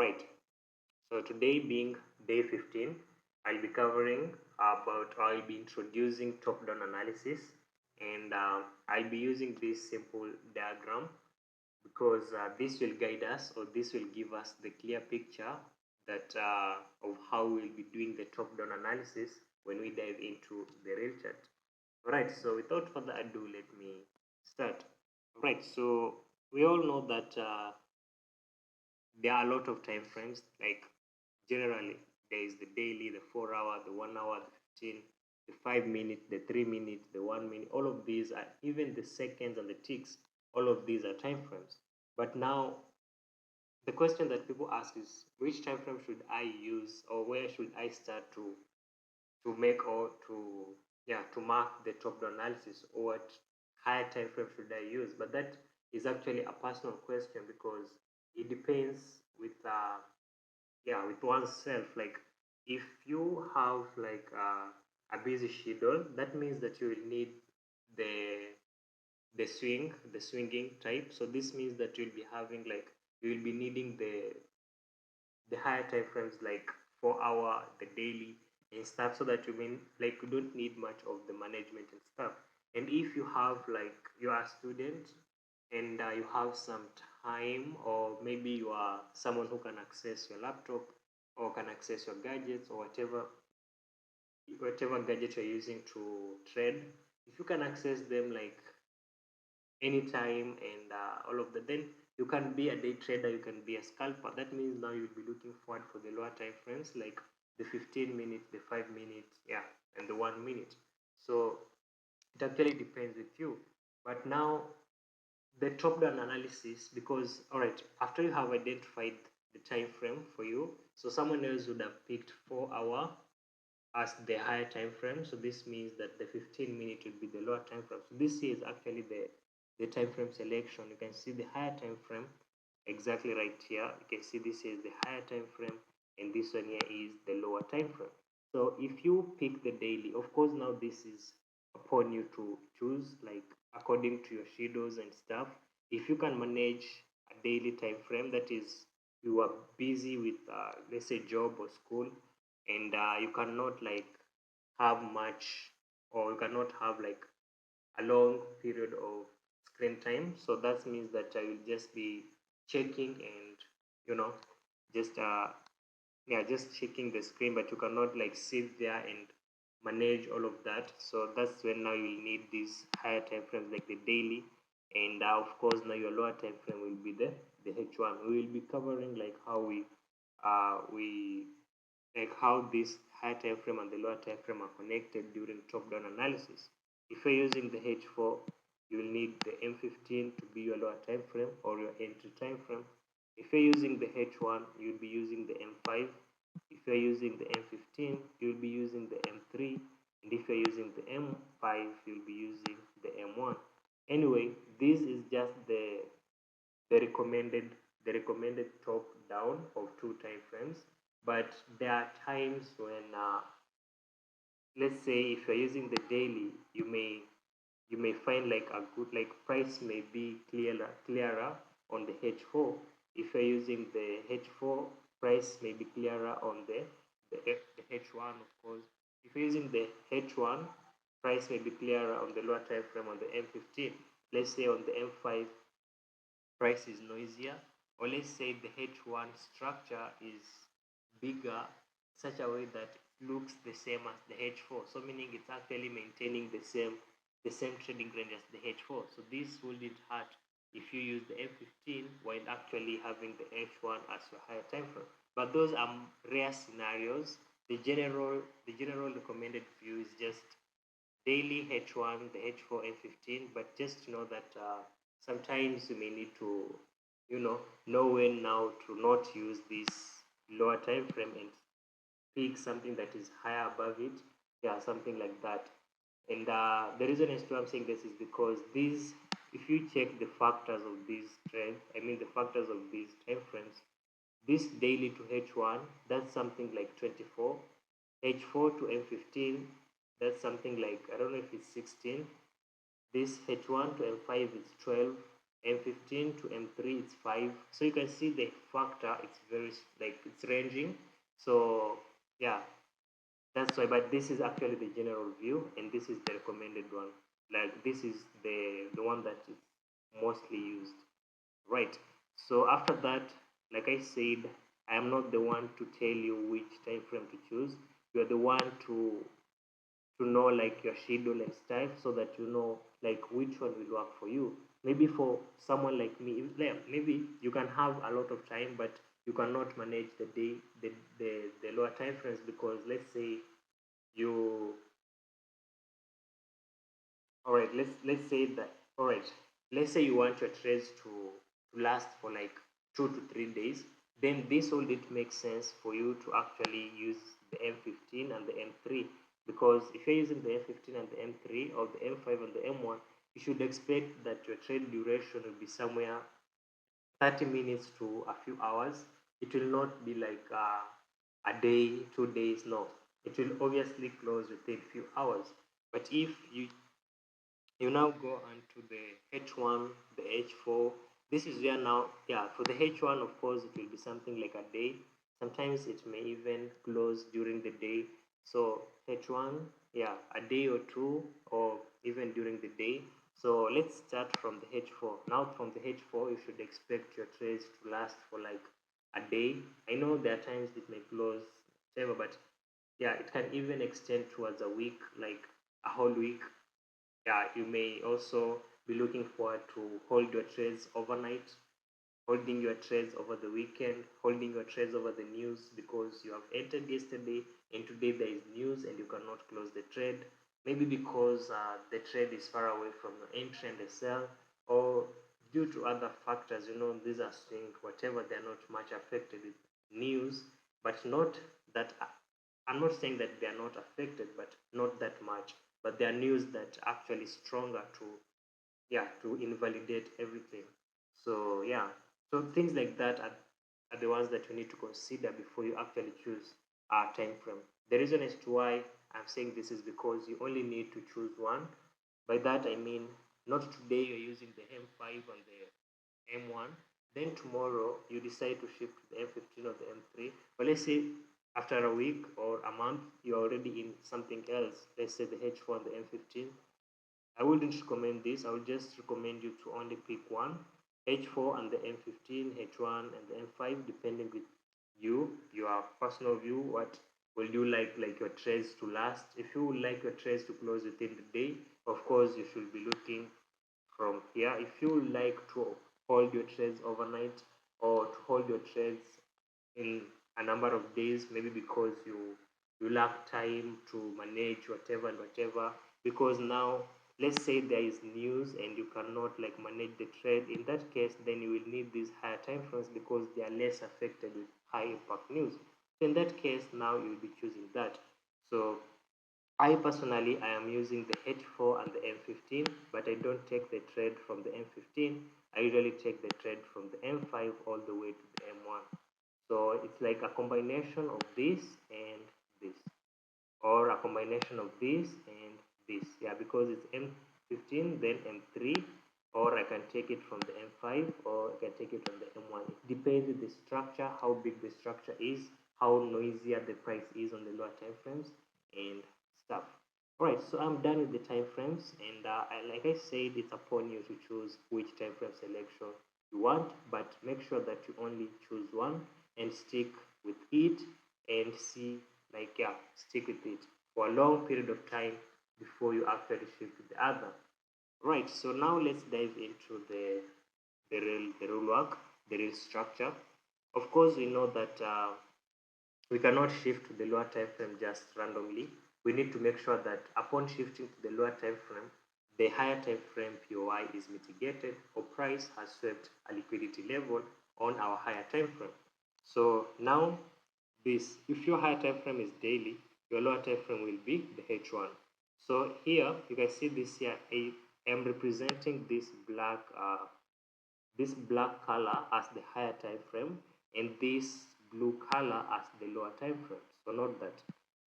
Alright, so today being day 15, I'll be covering about, or I'll be introducing top-down analysis, and I'll be using this simple diagram because this will guide us, or this will give us the clear picture that of how we'll be doing the top-down analysis when we dive into the real chart. Alright, so without further ado, let me start. Alright, so we all know that there are a lot of time frames. Like generally, there is the daily, the 4 hour, the 1 hour, the 15, the 5 minute, the 3 minute, the 1 minute. All of these are, even the seconds and the ticks, all of these are time frames. But now the question that people ask is, which time frame should I use, or where should I start to make, or to mark the top down analysis, or what higher time frame should I use? But that is actually a personal question because it depends with with oneself. Like if you have like a busy schedule, that means that you will need the the swinging type. So this means that you'll be having like, you will be needing the higher time frames, like 4 hour, the daily and stuff, so that you mean like you don't need much of the management and stuff. And if you have like, you are a student and you have some time, or maybe you are someone who can access your laptop or can access your gadgets, or whatever gadget you're using to trade, if you can access them like anytime and all of that, then you can be a day trader, you can be a scalper. That means now you'll be looking forward for the lower time frames, like the 15 minutes, the 5 minutes, yeah, and the 1 minute. So it actually depends with you. But now the top down analysis, because all right, after you have identified the time frame for you, so someone else would have picked 4 hour as the higher time frame. So this means that the 15 minute will be the lower time frame. So this is actually the time frame selection. You can see the higher time frame exactly right here. You can see this is the higher time frame, and this one here is the lower time frame. So if you pick the daily, of course now this is upon you to choose, like according to your schedules and stuff. If you can manage a daily time frame, that is, you are busy with let's say job or school, and you cannot like have much, or you cannot have like a long period of screen time. So that means that I will just be checking and you know just just checking the screen, but you cannot like sit there and manage all of that. So that's when now you'll need these higher time frames like the daily, and of course now your lower time frame will be the H1. We will be covering like how we like how this high time frame and the lower time frame are connected during top-down analysis. If you're using the H4, you will need the M15 to be your lower time frame or your entry time frame. If you're using the H1, you'll be using the M5. If you're using the M15, you'll be using the M3. And if you're using the M5, you'll be using the M1. Anyway, this is just the recommended the recommended top down of two time frames. But there are times when let's say if you're using the daily, you may find like a good, like price may be clearer on the H4. If you're using the H4, price may be clearer on the H1. Of course, if you're using the H1, price may be clearer on the lower time frame on the M15. Let's say on the M5, price is noisier, or let's say the H1 structure is bigger, such a way that it looks the same as the H4. So meaning it's actually maintaining the same trading range as the H4. So this wouldn't hurt if you use the M15 while actually having the H1 as your higher time frame. But those are rare scenarios. The general recommended view is just daily H1, the H4, M15. But just know that sometimes you may need to, know when now to not use this lower time frame and pick something that is higher above it. Yeah, something like that. And the reason as to I'm saying this is because these, if you check the factors of these trends, I mean the factors of these time frames, this daily to H1, that's something like 24. H4 to M15, that's something like, I don't know if it's 16. This H1 to M5 is 12. M15 to M3 it's 5. So you can see the factor, it's very like it's ranging. So yeah, that's why. But this is actually the general view, and this is the recommended one. Like this is the one that is mostly used, right? So after that, like I said, I am not the one to tell you which time frame to choose. You are the one to know like your schedule and stuff, so that you know like which one will work for you. Maybe for someone like me, maybe you can have a lot of time, but you cannot manage the day, the lower time frames, because let's say you, all right, let's say that, all right, let's say you want your trades to last for like 2 to 3 days. Then this will it make sense for you to actually use the M15 and the M3, because if you're using the M15 and the M3, or the M5 and the M1, you should expect that your trade duration will be somewhere 30 minutes to a few hours. It will not be like a day, 2 days. No, it will obviously close within few hours. But if you now go on to the H1, the H4. This is where now, yeah, for the H1, of course, it will be something like a day. Sometimes it may even close during the day. So H1, yeah, a day or two, or even during the day. So let's start from the H4. Now from the H4, you should expect your trades to last for like a day. I know there are times it may close, whatever, but yeah, it can even extend towards a week, like a whole week. Yeah, you may also be looking forward to hold your trades overnight, holding your trades over the weekend, holding your trades over the news, because you have entered yesterday and today there is news and you cannot close the trade. Maybe because the trade is far away from your entry and the sell, or due to other factors. These are swing, whatever, they're not much affected with news, but not that I'm not saying that they are not affected, but not that much. But there are news that are actually stronger to invalidate everything. So yeah, so things like that are the ones that you need to consider before you actually choose a time frame. The reason as to why I'm saying this is because you only need to choose one. By that I mean, not today you're using the M5 and the M1, then tomorrow you decide to shift to the M15 or the M3. But let's say after a week or a month you're already in something else. Let's say the H4 and the M15. I wouldn't recommend this. I would just recommend you to only pick one, H4 and the M15, H1 and the M5, depending with your personal view. What will you like your trades to last? If you would like your trades to close within the day, of course you should be looking from here. If you would like to hold your trades overnight, or to hold your trades in a number of days, maybe because you lack time to manage whatever and whatever, because now let's say there is news and you cannot like manage the trade. In that case, then you will need these higher time frames, because they are less affected with high impact news. So in that case, now you'll be choosing that. So I personally, I am using the H4 and the M15, but I don't take the trade from the M15. I usually take the trade from the M5 all the way to the M1. So it's like a combination of this and this, or a combination of this and this. Yeah, because it's M15, then M3, or I can take it from the M5, or I can take it from the M1. It depends on the structure, how big the structure is, how noisier the price is on the lower time frames and stuff. All right, so I'm done with the time frames, and like I said, it's upon you to choose which time frame selection you want, but make sure that you only choose one and stick with it, and see, like, yeah, stick with it for a long period of time before you actually shift to the other. Right, so now let's dive into the real work, the real structure. Of course, we know that we cannot shift to the lower time frame just randomly. We need to make sure that upon shifting to the lower time frame, the higher time frame POI is mitigated, or price has swept a liquidity level on our higher time frame. So now this, if your higher time frame is daily, your lower time frame will be the H1. So here you can see this here. I am representing this black color as the higher time frame, and this blue color as the lower time frame. So note that.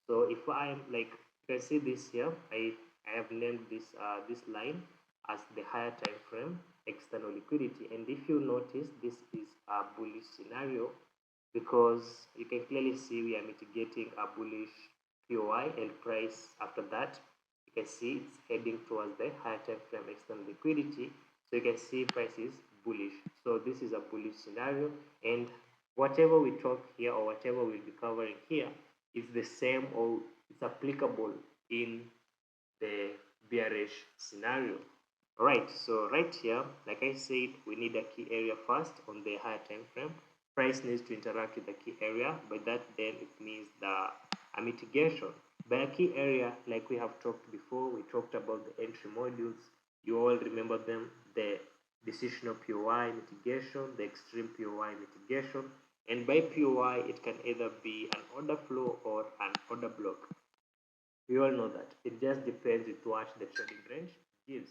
So if I am like, you can see this here, I have named this line as the higher time frame, external liquidity. And if you notice, this is a bullish scenario because you can clearly see we are mitigating a bullish POI and price. After that, you can see it's heading towards the higher time frame external liquidity. So you can see price is bullish. So this is a bullish scenario, and whatever we talk here or whatever we'll be covering here is the same or it's applicable in the bearish scenario. Alright, so right here, like I said, we need a key area first on the higher time frame. Price needs to interact with the key area. By that, then it means a mitigation. By a key area, like we have talked before, we talked about the entry modules. You all remember them: the decisional POI mitigation, the extreme POI mitigation. And by POI, it can either be an order flow or an order block. We all know that. It just depends with what the trading range gives.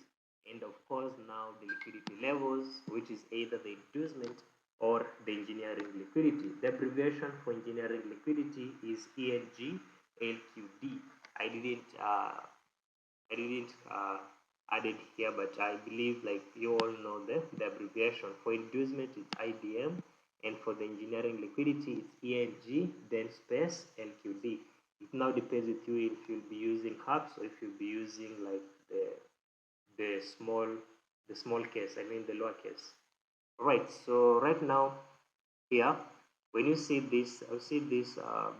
And of course, now the liquidity levels, which is either the inducement or the engineering liquidity. The abbreviation for engineering liquidity is ENG LQD. I didn't add it here, but I believe like you all know the abbreviation. For inducement, it's IDM, and for the engineering liquidity, it's ENG, then space LQD. It now depends with you if you'll be using caps or if you'll be using like the small case, I mean the lower case. Right, so right now here, when you see this,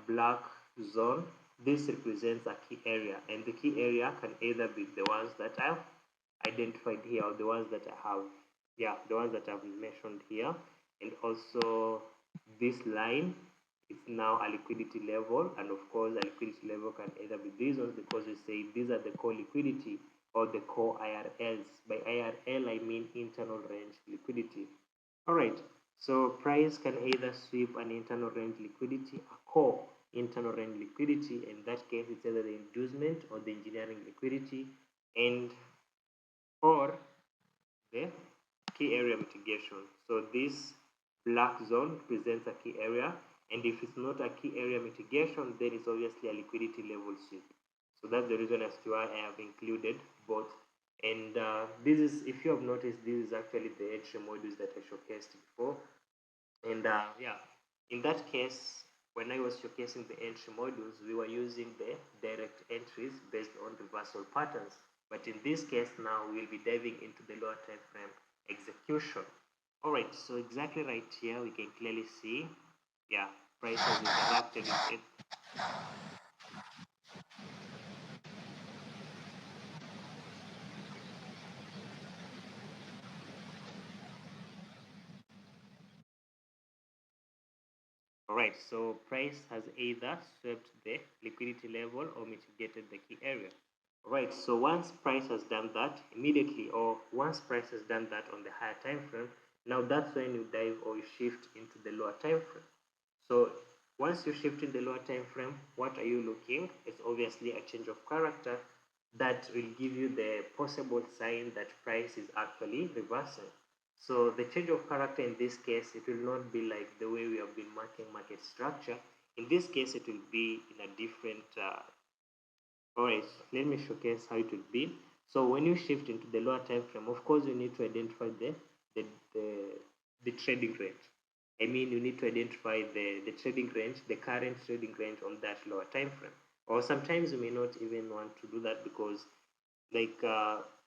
black zone, this represents a key area, and the key area can either be the ones that I've identified here or the ones that I have, the ones that I've mentioned here. And also this line is now a liquidity level, and of course a liquidity level can either be these ones because we say these are the core liquidity or the core IRLs. By IRL I mean internal range liquidity. Alright, so price can either sweep an internal range liquidity, a core internal range liquidity. In that case, it's either the inducement or the engineering liquidity, and or the key area mitigation. So this black zone presents a key area, and if it's not a key area mitigation, then it's obviously a liquidity level sweep. So that's the reason as to why I have included both. And this is, if you have noticed, this is actually the entry modules that I showcased before. And in that case, when I was showcasing the entry modules, we were using the direct entries based on reversal patterns. But in this case now, we'll be diving into the lower time frame execution. Alright, so exactly right here, we can clearly see, price has interacted with it. Alright, so price has either swept the liquidity level or mitigated the key area. Right, so once price has done that immediately, or once price has done that on the higher time frame, now that's when you dive or you shift into the lower time frame. So once you shift in the lower time frame, what are you looking? It's obviously a change of character that will give you the possible sign that price is actually reversing. So the change of character in this case, it will not be like the way we have been marking market structure. In this case, it will be in a different Alright, let me showcase how it will be. So when you shift into the lower time frame, of course you need to identify the trading range. I mean, you need to identify the trading range, the current trading range on that lower time frame. Or sometimes you may not even want to do that because like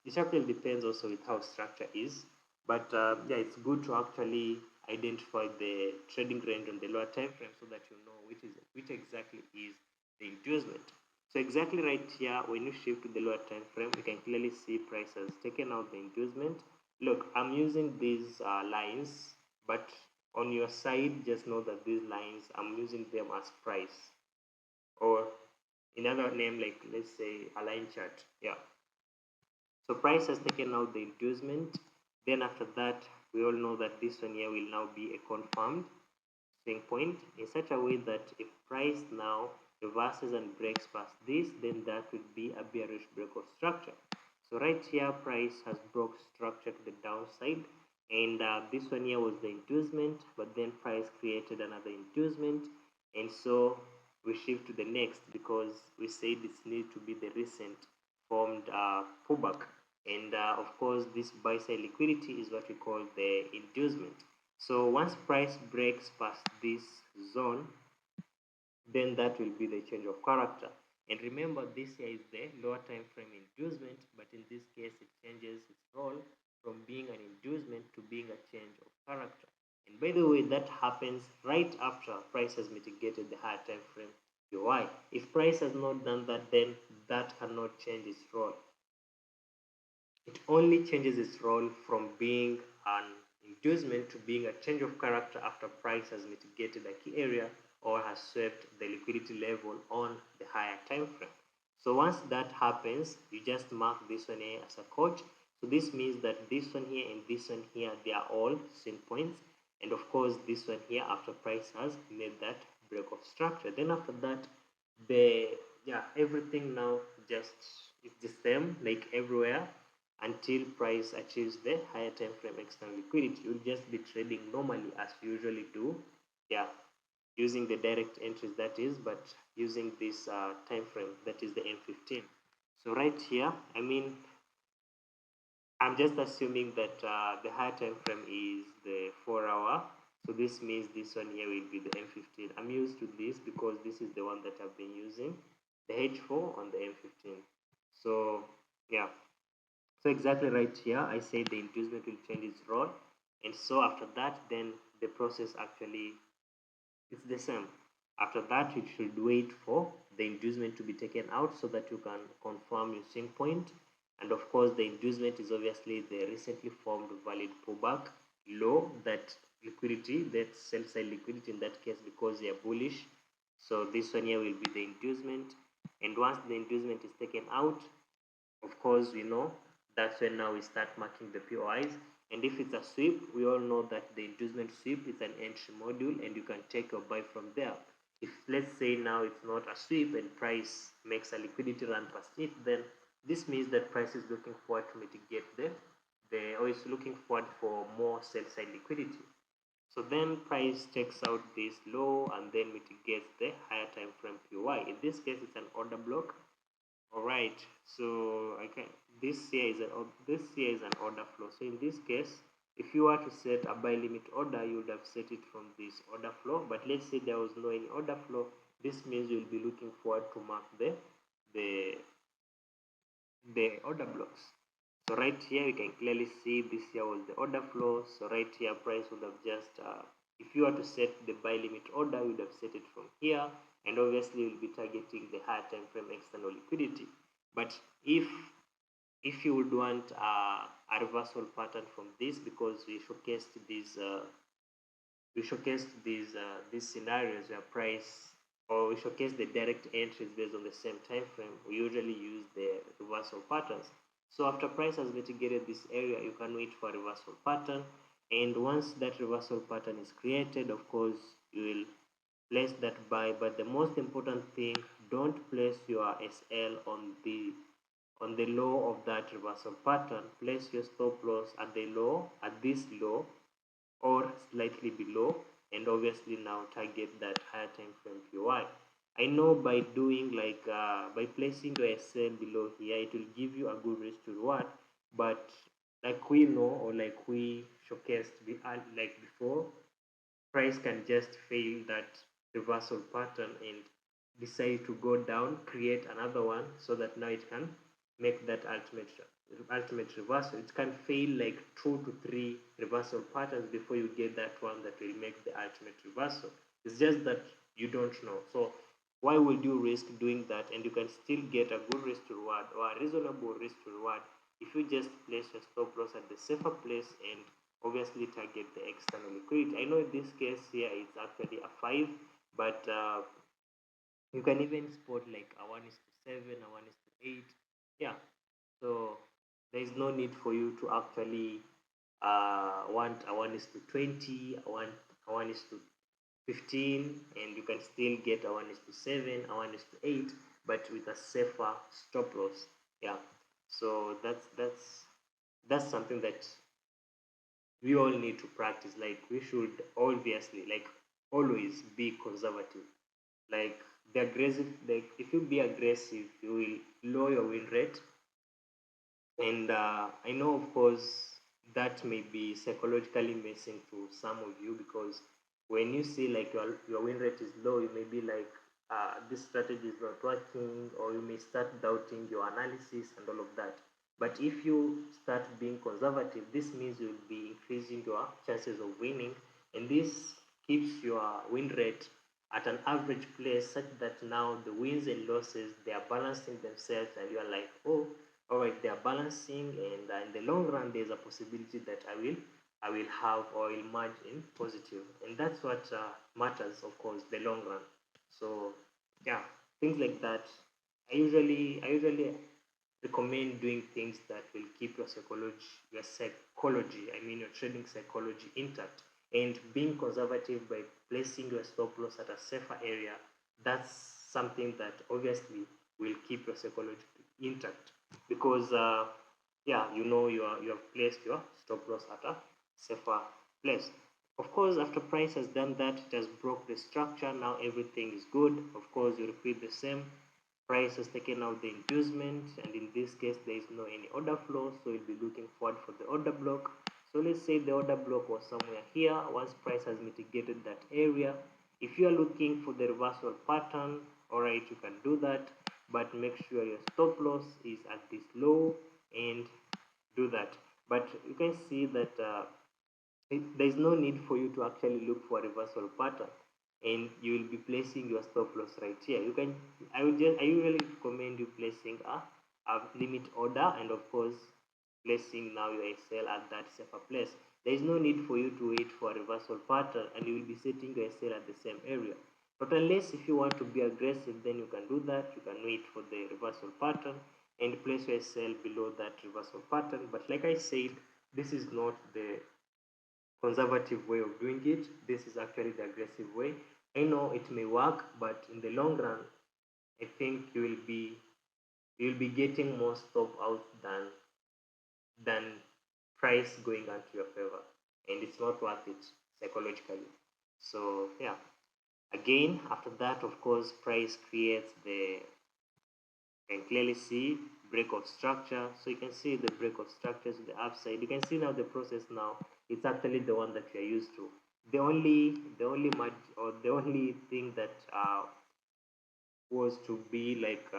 it actually depends also with how structure is. But it's good to actually identify the trading range on the lower time frame so that you know which exactly is the inducement. So exactly right here, when you shift to the lower time frame, you can clearly see price has taken out the inducement. Look, I'm using these lines, but on your side, just know that these lines, I'm using them as price, or another name, like let's say a line chart. So price has taken out the inducement. Then after that, we all know that this one here will now be a confirmed swing point in such a way that if price now reverses and breaks past this, then that would be a bearish break of structure. So right here, price has broke structure to the downside, and this one here was the inducement, but then price created another inducement, and so we shift to the next because we said this need to be the recent formed pullback. And of course, this buy side liquidity is what we call the inducement. So once price breaks past this zone, then that will be the change of character. And remember, this here is the lower time frame inducement, but in this case, it changes its role from being an inducement to being a change of character. And by the way, that happens right after price has mitigated the higher time frame POI. If price has not done that, then that cannot change its role. It only changes its role from being an inducement to being a change of character after price has mitigated a key area or has swept the liquidity level on the higher time frame. So once that happens, you just mark this one here as a coach. So this means that this one here and this one here, they are all same points. And of course, this one here after price has made that break of structure. Then after that, everything now just it's the same like everywhere until price achieves the higher time frame external liquidity. You'll just be trading normally as you usually do, using the direct entries, that is, but using this time frame, that is the M15. So right here, I'm just assuming that the higher time frame is the 4 hour. So this means this one here will be the M15. I'm used to this because this is the one that I've been using, the H4 on the M15. So yeah, so exactly right here, I say the inducement will change its role. And so after that, then the process actually is the same. After that, you should wait for the inducement to be taken out so that you can confirm your swing point. And of course, the inducement is obviously the recently formed valid pullback low, that liquidity, that sell side liquidity in that case, because they are bullish. So this one here will be the inducement. And once the inducement is taken out, of course, we know that's when now we start marking the POIs. And if it's a sweep, we all know that the inducement sweep is an entry module and you can take your buy from there. If let's say now it's not a sweep and price makes a liquidity run past it, then this means that price is looking forward to mitigate or is looking forward for more sell side liquidity. So then price checks out this low and then mitigates the higher time frame POI. In this case, it's an order block. All right, so this here is an order flow. So in this case, if you were to set a buy limit order, you would have set it from this order flow. But let's say there was no any order flow. This means you'll be looking forward to mark the order blocks. So right here you can clearly see this here was the order flow. So right here price would have just if you were to set the buy limit order, you would have set it from here, and obviously you'll be targeting the higher time frame external liquidity. But if you would want a reversal pattern from this, because we showcased these scenarios where price, or we showcase the direct entries based on the same time frame, we usually use the reversal patterns. So after price has mitigated this area, you can wait for a reversal pattern, and once that reversal pattern is created, of course you will place that buy. But the most important thing, don't place your SL on the low of that reversal pattern. Place your stop loss at the low, at this low, or slightly below, and obviously now target that higher time frame POI. I know by doing by placing your SL below here, it will give you a good risk to reward, but like we know, or like we showcased like before, price can just fail that reversal pattern and decide to go down, create another one, so that now it can make that ultimate reversal. It can fail like 2 to 3 reversal patterns before you get that one that will make the ultimate reversal. It's just that you don't know. So why would you risk doing that? And you can still get a good risk to reward, or a reasonable risk to reward, if you just place your stop loss at the safer place and obviously target the external liquidity. I know in this case here it's actually a 5, but you can even spot like a 1:7, a 1:8. Yeah, so there is no need for you to actually want a 1:20, a 1:15, and you can still get a 1:7, a 1:8, but with a safer stop loss. Yeah, so that's something that we all need to practice. Like we should obviously like always be conservative. Like the aggressive, like if you be aggressive, you will lower your win rate. And I know, of course, that may be psychologically messing to some of you, because when you see like your win rate is low, you may be like, this strategy is not working, or you may start doubting your analysis and all of that. But if you start being conservative, this means you'll be increasing your chances of winning, and this keeps your win rate at an average place, such that now the wins and losses, they are balancing themselves, and you are like, oh, all right, they are balancing, and in the long run there's a possibility that I will have, or will merge in positive, and that's what matters, of course, the long run. So yeah, things like that. I usually recommend doing things that will keep your psychology, I mean your trading psychology, intact, and being conservative by placing your stop loss at a safer area. That's something that obviously will keep your psychology intact, because yeah, you have placed your stop loss at a safer place. Of course, after price has done that, it has broke the structure. Now everything is good. Of course, you repeat the same. Price has taken out the inducement, and in this case there is no any order flow, so you'll be looking forward for the order block. So let's say the order block was somewhere here. Once price has mitigated that area, if you are looking for the reversal pattern, all right, you can do that, but make sure your stop loss is at this low, and do that. But you can see that there is no need for you to actually look for a reversal pattern, and you will be placing your stop loss right here. You can I usually recommend you placing a limit order, and of course placing now your SL at that safer place. There is no need for you to wait for a reversal pattern, and you will be setting your SL at the same area. But unless if you want to be aggressive, then you can do that. You can wait for the reversal pattern and place your SL below that reversal pattern. But like I said, this is not the conservative way of doing it. This is actually the aggressive way. I know it may work, but in the long run, I think you will be getting more stop out than price going onto your favor, and it's not worth it psychologically. So yeah, again, after that, of course, price creates the, can clearly see break of structure. So you can see the break of structure to the upside. You can see now the process now, it's actually the one that we are used to. The only thing that was to be like,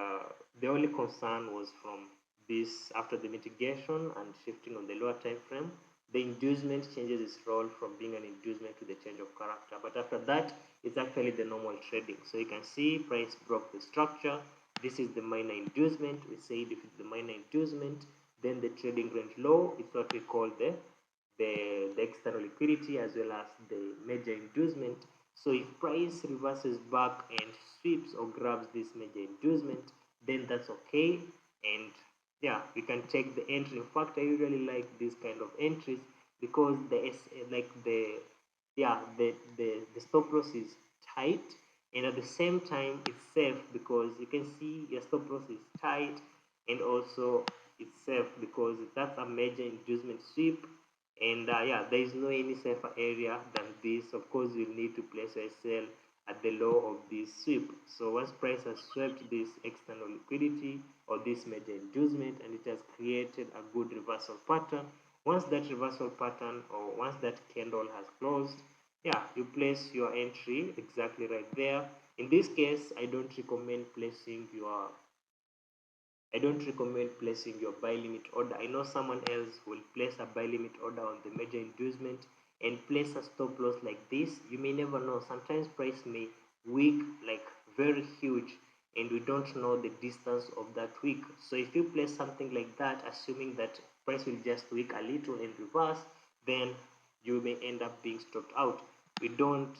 the only concern was from this, after the mitigation and shifting on the lower time frame, the inducement changes its role from being an inducement to the change of character. But after that, it's actually the normal trading. So you can see price broke the structure. This is the minor inducement. We said if it's the minor inducement, then the trading range low is what we call the external liquidity, as well as the major inducement. So if price reverses back and sweeps or grabs this major inducement, then that's okay. And yeah, you can check the entry. In fact, I usually like this kind of entries, because the stop loss is tight, and at the same time it's safe, because you can see your stop loss is tight, and also it's safe because that's a major inducement sweep. And yeah, there is no any safer area than this. Of course, you need to place your sell at the low of this sweep. So once price has swept this external liquidity or this major inducement, and it has created a good reversal pattern, once that reversal pattern, or once that candle has closed, yeah, you place your entry exactly right there. In this case, I don't recommend placing your buy limit order. I know someone else will place a buy limit order on the major inducement and place a stop loss like this. You may never know. Sometimes price may wick like very huge, and we don't know the distance of that wick. So if you place something like that, assuming that price will just wick a little and reverse, then you may end up being stopped out. We don't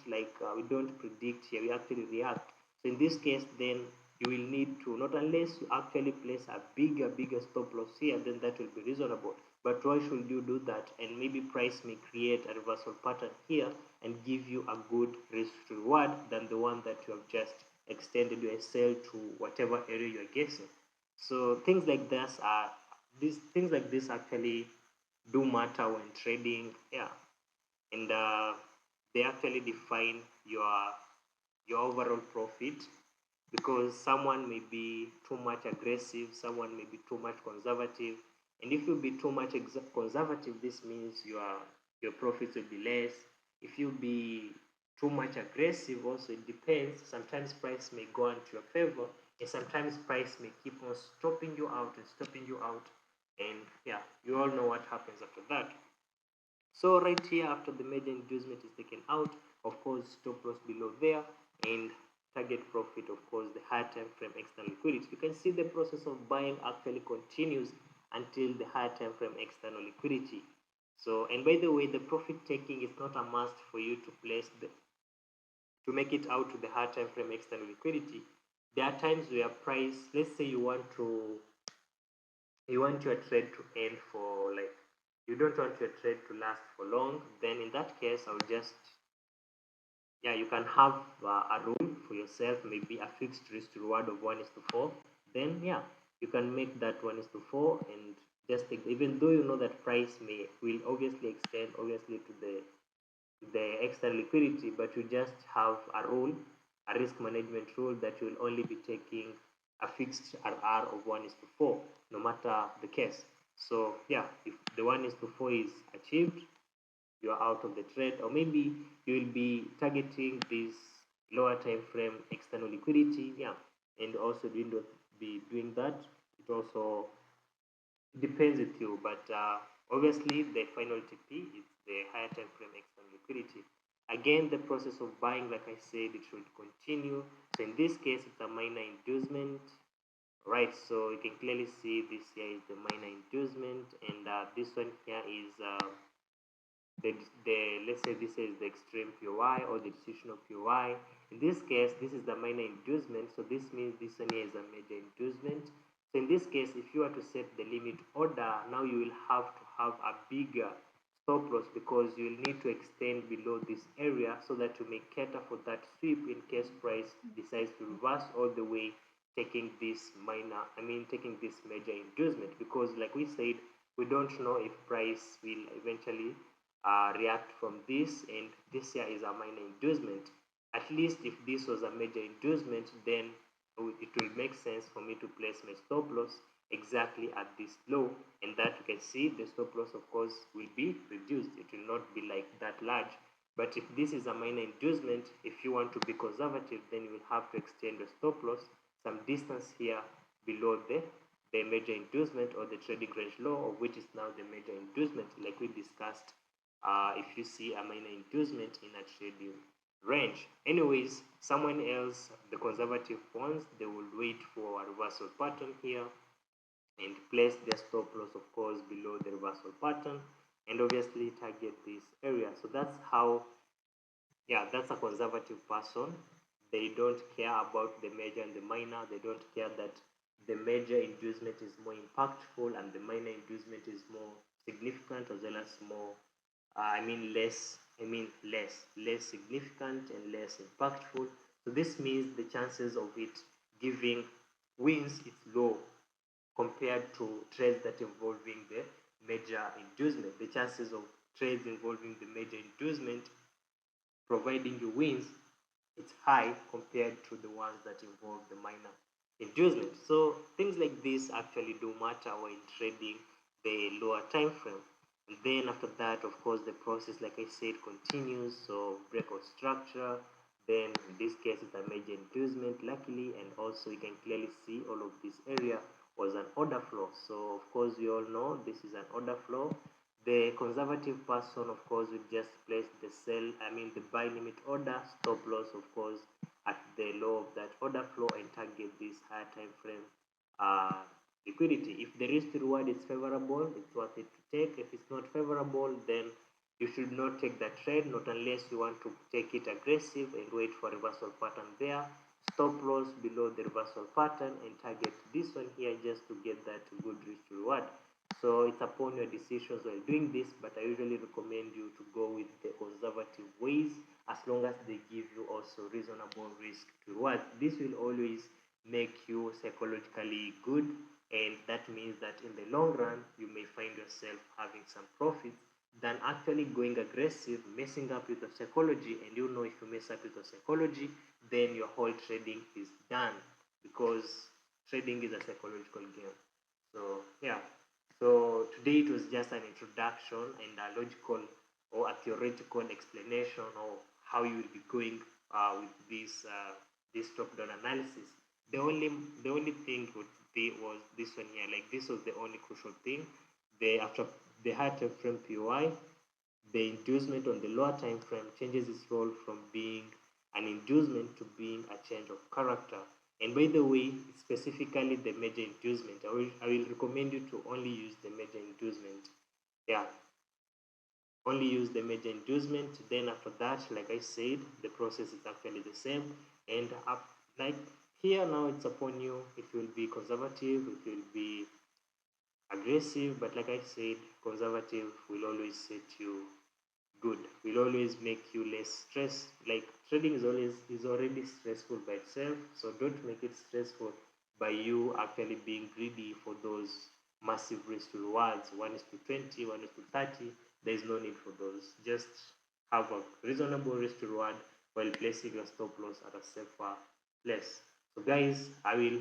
predict here. We actually react. So in this case, then you will need to, not unless you actually place a bigger stop loss here, then that will be reasonable. But why should you do that? And maybe price may create a reversal pattern here and give you a good risk reward than the one that you have just extended your sell to whatever area you're guessing. So things like this actually do matter when trading. Yeah, and they actually define your overall profit, because someone may be too much aggressive, someone may be too much conservative. And if you be too much conservative, this means your profits will be less. If you be too much aggressive, also it depends. Sometimes price may go into your favor, and sometimes price may keep on stopping you out and stopping you out. And yeah, you all know what happens after that. So right here, after the major inducement is taken out, of course, stop loss below there, and target profit, of course, the higher time frame external liquidity. You can see the process of buying actually continues until the higher time frame external liquidity. So, and by the way, the profit taking is not a must for you to place to make it out to the higher time frame external liquidity. There are times where price, let's say you want your trade to end for, like, you don't want your trade to last for long, then in that case I'll just, yeah, you can have a rule for yourself, maybe a fixed risk to reward of 1:4. Then yeah, you can make that 1:4 and just take, even though you know that price will obviously extend obviously to the extra liquidity, but you just have a rule, a risk management rule, that you will only be taking a fixed RR of 1:4 no matter the case. So yeah, if the 1:4 is achieved, you are out of the trade, or maybe you will be targeting this lower time frame external liquidity. Yeah, and also be doing that. It also depends with you, but obviously the final TP is the higher time frame external liquidity. Again, the process of buying, like I said, it should continue. So in this case, it's a minor inducement, right? So you can clearly see this here is the minor inducement, and this one here is let's say this is the extreme POI or the decisional POI. In this case, this is the minor inducement, so this means this one here is a major inducement. So in this case, if you are to set the limit order, now you will have to have a bigger stop loss, because you will need to extend below this area so that you may cater for that sweep in case price decides to reverse all the way, taking this taking this major inducement, because like we said, we don't know if price will eventually react from this, and this here is a minor inducement. At least if this was a major inducement, then it will make sense for me to place my stop loss exactly at this low, and that you can see the stop loss, of course, will be reduced. It will not be like that large. But if this is a minor inducement, if you want to be conservative, then you will have to extend your stop loss some distance here below the major inducement, or the trading range low, of which is now the major inducement, like we discussed. If you see a minor inducement in a trading range. Anyways, someone else, the conservative ones, they will wait for a reversal pattern here and place their stop loss, of course, below the reversal pattern, and obviously target this area. So that's how, yeah, that's a conservative person. They don't care about the major and the minor. They don't care that the major inducement is more impactful and the minor inducement is more significant, as well as more less significant and less impactful. So this means the chances of it giving wins is low compared to trades that involving the major inducement. The chances of trades involving the major inducement providing you wins, it's high compared to the ones that involve the minor inducement. So things like this actually do matter when trading the lower time frame. And then after that, of course, the process, like I said, continues. So breakout structure, then in this case it's a major inducement, luckily, and also you can clearly see all of this area was an order flow. So of course we all know this is an order flow. The conservative person, of course, will just place the the buy limit order, stop loss, of course, at the low of that order flow, and target this higher time frame liquidity. If the risk to reward is favorable, it's worth it to take. If it's not favorable, then you should not take that trade, not unless you want to take it aggressive and wait for reversal pattern there. Stop loss below the reversal pattern and target this one here just to get that good risk to reward. So it's upon your decisions while doing this, but I usually recommend you to go with the conservative ways, as long as they give you also reasonable risk to reward. This will always make you psychologically good, and that means that in the long run you may find yourself having some profits than actually going aggressive, messing up with the psychology. And you know, if you mess up with the psychology, then your whole trading is done, because trading is a psychological game. So yeah, So today it was just an introduction and a logical or a theoretical explanation of how you will be going with this top-down analysis. The only thing would be was this one here. Like this was the only crucial thing. After the high time frame POI, the inducement on the lower time frame changes its role from being an inducement to being a change of character. And by the way, specifically the major inducement, I will recommend you to only use the major inducement. Yeah, only use the major inducement. Then after that, like I said, the process is actually the same. And like here now, it's upon you if you will be conservative, if you will be aggressive. But like I said, conservative will always set you good, will always make you less stressed. Like trading is already stressful by itself, so don't make it stressful by you actually being greedy for those massive risk to rewards. 1 is to 20, 1 is to 30. There is no need for those. Just have a reasonable risk to reward while placing your stop loss at a safer place. So guys, I will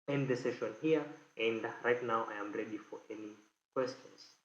end the session here, and right now I am ready for any questions.